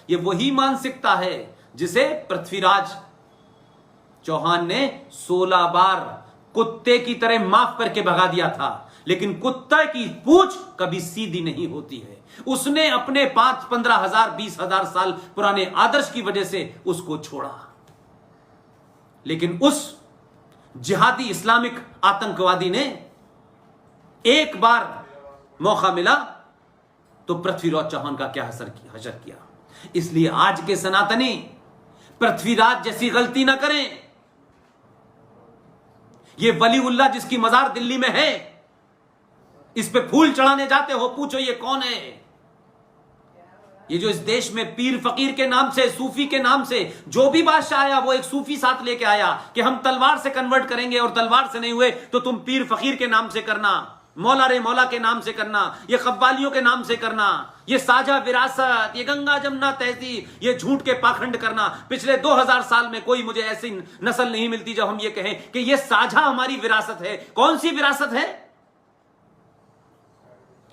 ये वही मानसिकता है जिसे पृथ्वीराज चौहान ने 16 बार कुत्ते की तरह माफ करके भगा दिया था। लेकिन कुत्ते की पूंछ कभी सीधी नहीं होती है। उसने अपने 5-15,000 20,000 साल पुराने आदर्श की वजह से उसको छोड़ा। लेकिन उस जिहादी इस्लामिक आतंकवादी ने एक बार मौका मिला तो पृथ्वीराज चौहान का क्या हशर किया। इसलिए आज के सनातनी पृथ्वीराज जैसी गलती ना करें। ये वलीउल्लाह जिसकी मजार दिल्ली में है, इस पे फूल चढ़ाने जाते हो, पूछो ये कौन है? ये जो इस देश में पीर फकीर के नाम से, सूफी के नाम से जो भी बादशाह आया वो एक सूफी साथ लेके आया कि हम तलवार से कन्वर्ट करेंगे, और तलवार से नहीं हुए तो तुम पीर फकीर के नाम से करना, मौला रे मौला के नाम से करना, ये कव्वालियों के नाम से करना, ये साझा विरासत, ये गंगा जमुना तहजीब, ये झूठ के पाखंड करना। पिछले 2000 साल में कोई मुझे ऐसी नस्ल नहीं मिलती जब हम ये कहें कि ये साझा हमारी विरासत है। कौन सी विरासत है?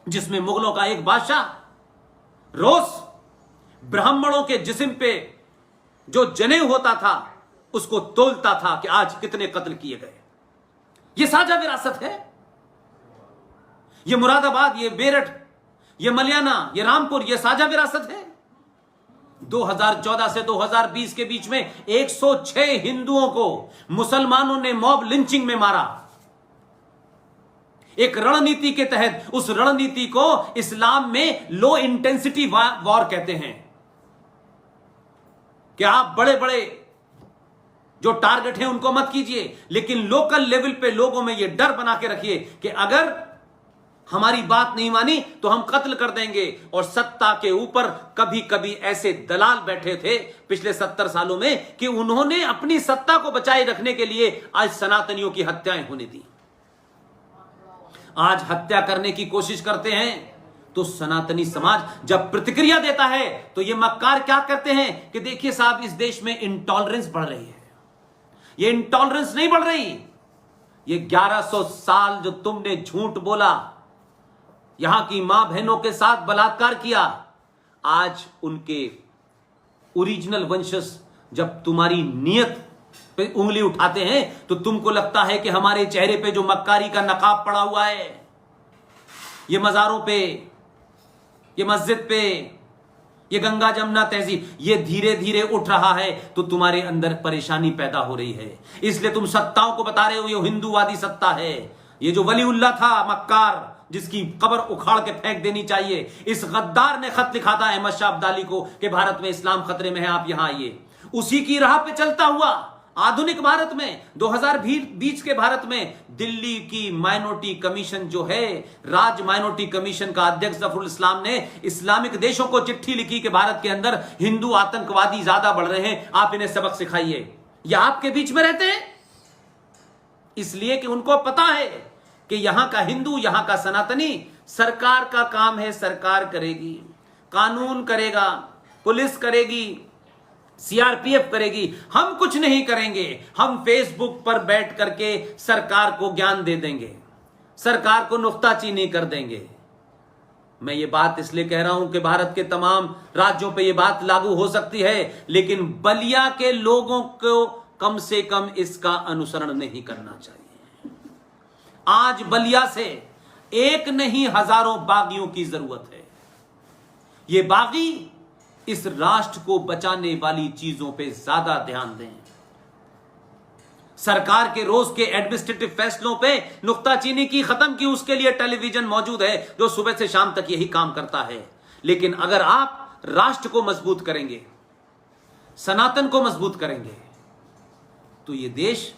जिसमें मुगलों का एक बादशाह रोज ब्राह्मणों के जिस्म पे जो जनेऊ होता था उसको तोलता था कि आज कितने कत्ल किए गए। ये साझा विरासत है। ये मुरादाबाद, ये बेरठ, ये मलियाना, ये रामपुर, ये साझा विरासत है। 2014 से 2020 के बीच में 106 हिंदुओं को मुसलमानों ने मॉब लिंचिंग में मारा। एक रणनीति के तहत, उस रणनीति को इस्लाम में लो इंटेंसिटी वॉर कहते हैं कि आप बड़े बड़े जो टारगेट हैं उनको मत कीजिए, लेकिन लोकल लेवल पे लोगों में यह डर बना के रखिए कि अगर हमारी बात नहीं मानी तो हम कत्ल कर देंगे। और सत्ता के ऊपर कभी कभी ऐसे दलाल बैठे थे पिछले 70 सालों में कि उन्होंने अपनी सत्ता को बचाए रखने के लिए आज सनातनियों की हत्याएं होने दी। आज हत्या करने की कोशिश करते हैं तो सनातनी समाज जब प्रतिक्रिया देता है तो ये मक्कार क्या करते हैं कि देखिए साहब, इस देश में इंटॉलरेंस बढ़ रही है। ये इंटॉलरेंस नहीं बढ़ रही, ये 1100 साल जो तुमने झूठ बोला, यहां की मां बहनों के साथ बलात्कार किया, आज उनके ओरिजिनल वंशज जब तुम्हारी नियत पे उंगली उठाते हैं तो तुमको लगता है कि हमारे चेहरे पे जो मक्कारी का नकाब पड़ा हुआ है, ये मजारों पे, ये मस्जिद पे, ये गंगा जमुना तहजीब, ये धीरे धीरे उठ रहा है तो तुम्हारे अंदर परेशानी पैदा हो रही है। इसलिए तुम सत्ताओं को बता रहे हो ये हिंदूवादी सत्ता है। ये जो वलीउल्लाह था मक्कार, जिसकी कब्र उखाड़ के फेंक देनी चाहिए, इस गद्दार ने खत लिखा था अहमद शाह अब्दाली को कि भारत में इस्लाम खतरे में है, आप यहां आइए। उसी की राह पे चलता हुआ आधुनिक भारत में, 2020 के भारत में दिल्ली की माइनॉरिटी कमीशन जो है, राज माइनॉरिटी कमीशन का अध्यक्ष जफरुल इस्लाम ने इस्लामिक देशों को चिट्ठी लिखी कि भारत के अंदर हिंदू आतंकवादी ज्यादा बढ़ रहे हैं, आप इन्हें सबक सिखाइए। यह आपके बीच में रहते हैं इसलिए कि उनको पता है कि यहां का हिंदू, यहां का सनातनी, सरकार का काम है, सरकार करेगी, कानून करेगा, पुलिस करेगी, सीआरपीएफ करेगी, हम कुछ नहीं करेंगे। हम फेसबुक पर बैठ करके सरकार को ज्ञान दे देंगे, सरकार को नुक्ताचीनी कर देंगे। मैं ये बात इसलिए कह रहा हूं कि भारत के तमाम राज्यों पे ये बात लागू हो सकती है, लेकिन बलिया के लोगों को कम से कम इसका अनुसरण नहीं करना चाहिए। आज बलिया से एक नहीं हजारों बागियों की जरूरत है। ये बागी इस राष्ट्र को बचाने वाली चीजों पे ज्यादा ध्यान दें। सरकार के रोज के एडमिनिस्ट्रेटिव फैसलों पे नुक्ताचीनी की, खत्म की, उसके लिए टेलीविजन मौजूद है जो सुबह से शाम तक यही काम करता है। लेकिन अगर आप राष्ट्र को मजबूत करेंगे, सनातन को मजबूत करेंगे, तो ये देश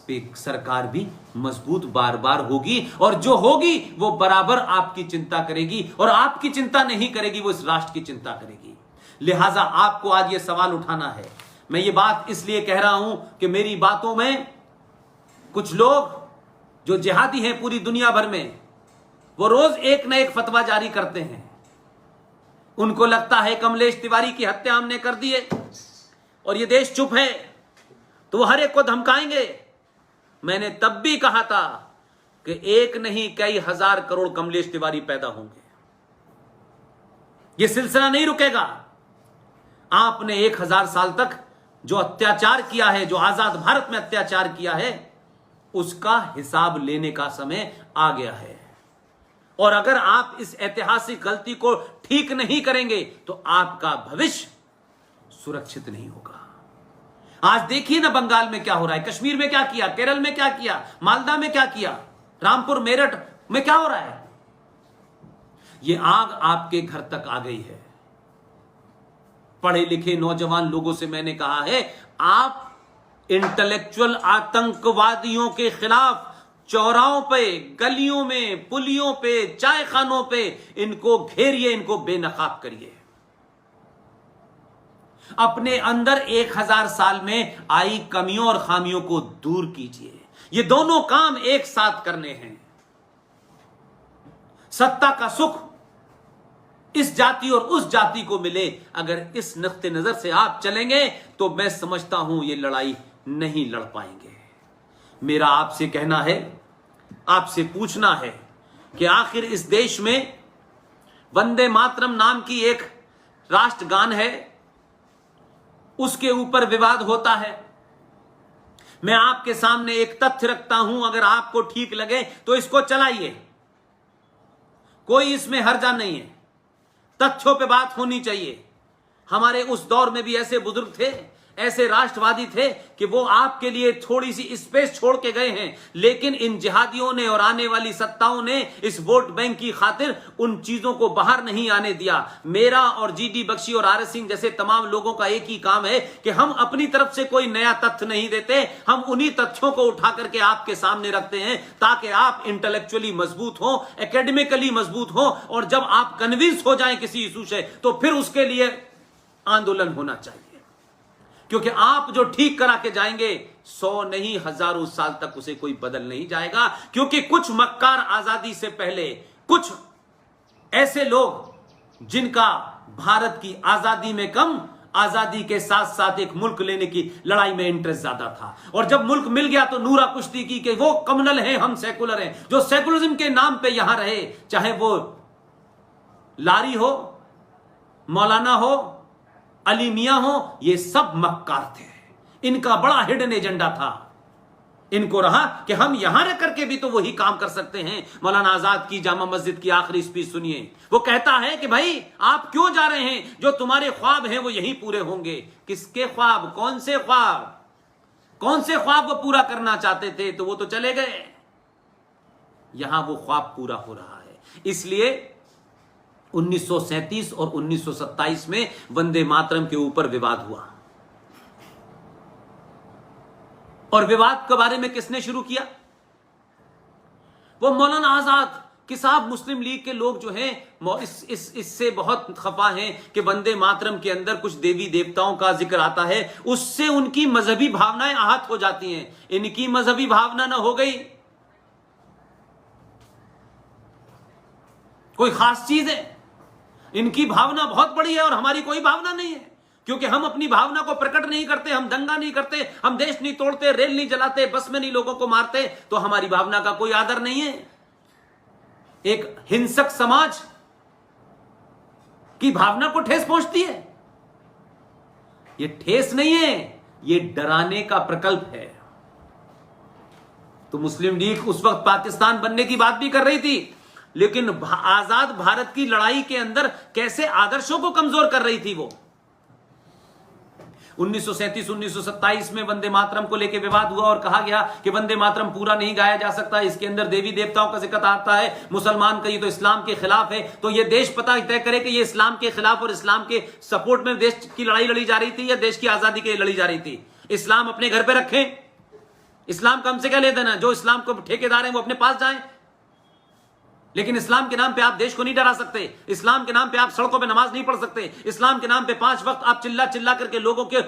पे सरकार भी मजबूत बार बार होगी, और जो होगी वो बराबर आपकी चिंता करेगी, और आपकी चिंता नहीं करेगी वो इस राष्ट्र की चिंता करेगी। लिहाजा आपको आज ये सवाल उठाना है। मैं ये बात इसलिए कह रहा हूं कि मेरी बातों में कुछ लोग जो जिहादी हैं पूरी दुनिया भर में, वो रोज एक न एक फतवा जारी करते हैं। उनको लगता है कमलेश तिवारी की हत्या हमने कर दी है और ये देश चुप है तो वो हर एक को धमकाएंगे। मैंने तब भी कहा था कि एक नहीं कई हजार करोड़ कमलेश तिवारी पैदा होंगे, यह सिलसिला नहीं रुकेगा। आपने 1000 साल तक जो अत्याचार किया है, जो आजाद भारत में अत्याचार किया है, उसका हिसाब लेने का समय आ गया है। और अगर आप इस ऐतिहासिक गलती को ठीक नहीं करेंगे तो आपका भविष्य सुरक्षित नहीं होगा। आज देखिए ना बंगाल में क्या हो रहा है, कश्मीर में क्या किया, केरल में क्या किया, मालदा में क्या किया, रामपुर मेरठ में क्या हो रहा है। यह आग आपके घर तक आ गई है। पढ़े लिखे नौजवान लोगों से मैंने कहा है, आप इंटेलेक्चुअल आतंकवादियों के खिलाफ चौराहों पे, गलियों में, पुलियों पे, चाय खानों पे इनको घेरिए, इनको बेनकाब करिए। अपने अंदर 1000 साल में आई कमियों और खामियों को दूर कीजिए। ये दोनों काम एक साथ करने हैं। सत्ता का सुख इस जाति और उस जाति को मिले, अगर इस नुक्ते नजर से आप चलेंगे तो मैं समझता हूं ये लड़ाई नहीं लड़ पाएंगे। मेरा आपसे कहना है, आपसे पूछना है कि आखिर इस देश में वंदे मातरम नाम की एक राष्ट्रगान है, उसके ऊपर विवाद होता है। मैं आपके सामने एक तथ्य रखता हूं, अगर आपको ठीक लगे तो इसको चलाइए, कोई इसमें हर्जा नहीं है। तथ्यों पे बात होनी चाहिए। हमारे उस दौर में भी ऐसे बुजुर्ग थे, ऐसे राष्ट्रवादी थे कि वो आपके लिए थोड़ी सी स्पेस छोड़ के गए हैं, लेकिन इन जिहादियों ने और आने वाली सत्ताओं ने इस वोट बैंक की खातिर उन चीजों को बाहर नहीं आने दिया। मेरा और जीडी बख्शी और आर एस सिंह जैसे तमाम लोगों का एक ही काम है कि हम अपनी तरफ से कोई नया तथ्य नहीं देते, हम उन्हीं तथ्यों को उठा करके आपके सामने रखते हैं ताकि आप इंटेलेक्चुअली मजबूत हो, एकेडमिकली मजबूत हो, और जब आप कन्विंस हो जाएं किसी इशू से तो फिर उसके लिए आंदोलन होना चाहिए। क्योंकि आप जो ठीक करा के जाएंगे 100 नहीं हजारों साल तक उसे कोई बदल नहीं जाएगा। क्योंकि कुछ मक्कार आजादी से पहले, कुछ ऐसे लोग जिनका भारत की आजादी में कम, आजादी के साथ साथ एक मुल्क लेने की लड़ाई में इंटरेस्ट ज्यादा था, और जब मुल्क मिल गया तो नूरा कुश्ती की कि वो कम्युनल हैं, हम सेकुलर हैं। जो सेकुलरिज्म के नाम पे यहां रहे, चाहे वो लारी हो, मौलाना हो, अली मियां हो, ये सब मक्कार थे। इनका बड़ा हिडन एजेंडा था। इनको रहा कि हम यहां रह करके भी तो वही काम कर सकते हैं। मौलाना आजाद की जामा मस्जिद की आखिरी स्पीच सुनिए। वो कहता है कि भाई आप क्यों जा रहे हैं, जो तुम्हारे ख्वाब हैं वो यहीं पूरे होंगे। किसके ख्वाब, कौन से ख्वाब, कौन से ख्वाब वो पूरा करना चाहते थे, तो वो तो चले गए। यहां वो ख्वाब पूरा हो रहा है। इसलिए 1937 और 1927 में वंदे मातरम के ऊपर विवाद हुआ। और विवाद के बारे में किसने शुरू किया? वो मौलाना आजाद कि साहब मुस्लिम लीग के लोग जो हैं इससे बहुत खफा हैं कि वंदे मातरम के अंदर कुछ देवी देवताओं का जिक्र आता है, उससे उनकी मजहबी भावनाएं आहत हो जाती हैं। इनकी मजहबी भावना ना हो गई कोई खास चीज है, इनकी भावना बहुत बड़ी है और हमारी कोई भावना नहीं है। क्योंकि हम अपनी भावना को प्रकट नहीं करते, हम दंगा नहीं करते, हम देश नहीं तोड़ते, रेल नहीं जलाते, बस में नहीं लोगों को मारते, तो हमारी भावना का कोई आदर नहीं है। एक हिंसक समाज की भावना को ठेस पहुंचती है। ये ठेस नहीं है, ये डराने का प्रकल्प है। तो मुस्लिम लीग उस वक्त पाकिस्तान बनने की बात भी कर रही थी, लेकिन आजाद भारत की लड़ाई के अंदर कैसे आदर्शों को कमजोर कर रही थी। वो 1937-1927 में वंदे मातरम को लेकर विवाद हुआ और कहा गया कि वंदे मातरम पूरा नहीं गाया जा सकता, इसके अंदर देवी देवताओं का जिक्र आता है, मुसलमान का ये तो इस्लाम के खिलाफ है। तो ये देश पता तय करे कि ये इस्लाम के खिलाफ और इस्लाम के सपोर्ट में देश की लड़ाई लड़ी जा रही थी या देश की आजादी के लिए लड़ी जा रही थी। इस्लाम अपने घर पे रखें, इस्लाम का हमसे क्या ले देना, जो इस्लाम को ठेकेदार हैं वो अपने पास जाएं, लेकिन इस्लाम के नाम पे आप देश को नहीं डरा सकते। इस्लाम के नाम पे आप सड़कों पे नमाज नहीं पढ़ सकते। इस्लाम के नाम पे 5 वक्त आप चिल्ला चिल्ला करके लोगों के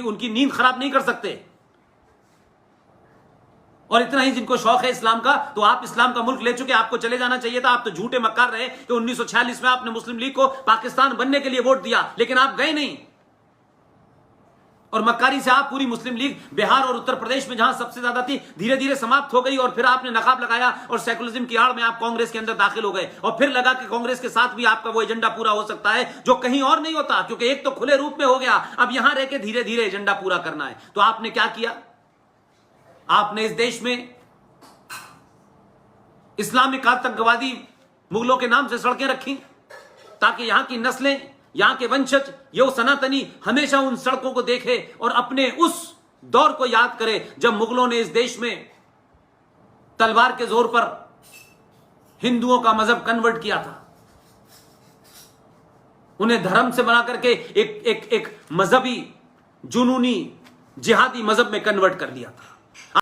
उनकी नींद खराब नहीं कर सकते। और इतना ही जिनको शौक है इस्लाम का, तो आप इस्लाम का मुल्क ले चुके, आपको चले जाना चाहिए था। आप तो झूठे मक्कार रहे कि 1946 में आपने मुस्लिम लीग को पाकिस्तान बनने के लिए वोट दिया, लेकिन आप गए नहीं। और मक्कारी से आप पूरी मुस्लिम लीग बिहार और उत्तर प्रदेश में जहां सबसे ज्यादा थी, धीरे धीरे समाप्त हो गई और फिर आपने नकाब लगाया और सेकुलरिज्म की आड़ में आप कांग्रेस के अंदर दाखिल हो गए और फिर लगा कि कांग्रेस के साथ भी आपका वो एजेंडा पूरा हो सकता है जो कहीं और नहीं होता, क्योंकि एक तो खुले रूप में हो गया, अब यहां रह के धीरे धीरे एजेंडा पूरा करना है। तो आपने क्या किया? आपने इस देश में इस्लामिक आतंकवादी मुगलों के नाम से सड़कें रखी ताकि यहां की नस्लें, यहां के वंशज, ये सनातनी हमेशा उन सड़कों को देखे और अपने उस दौर को याद करे जब मुगलों ने इस देश में तलवार के जोर पर हिंदुओं का मजहब कन्वर्ट किया था, उन्हें धर्म से बना करके एक मजहबी जुनूनी जिहादी मजहब में कन्वर्ट कर दिया था।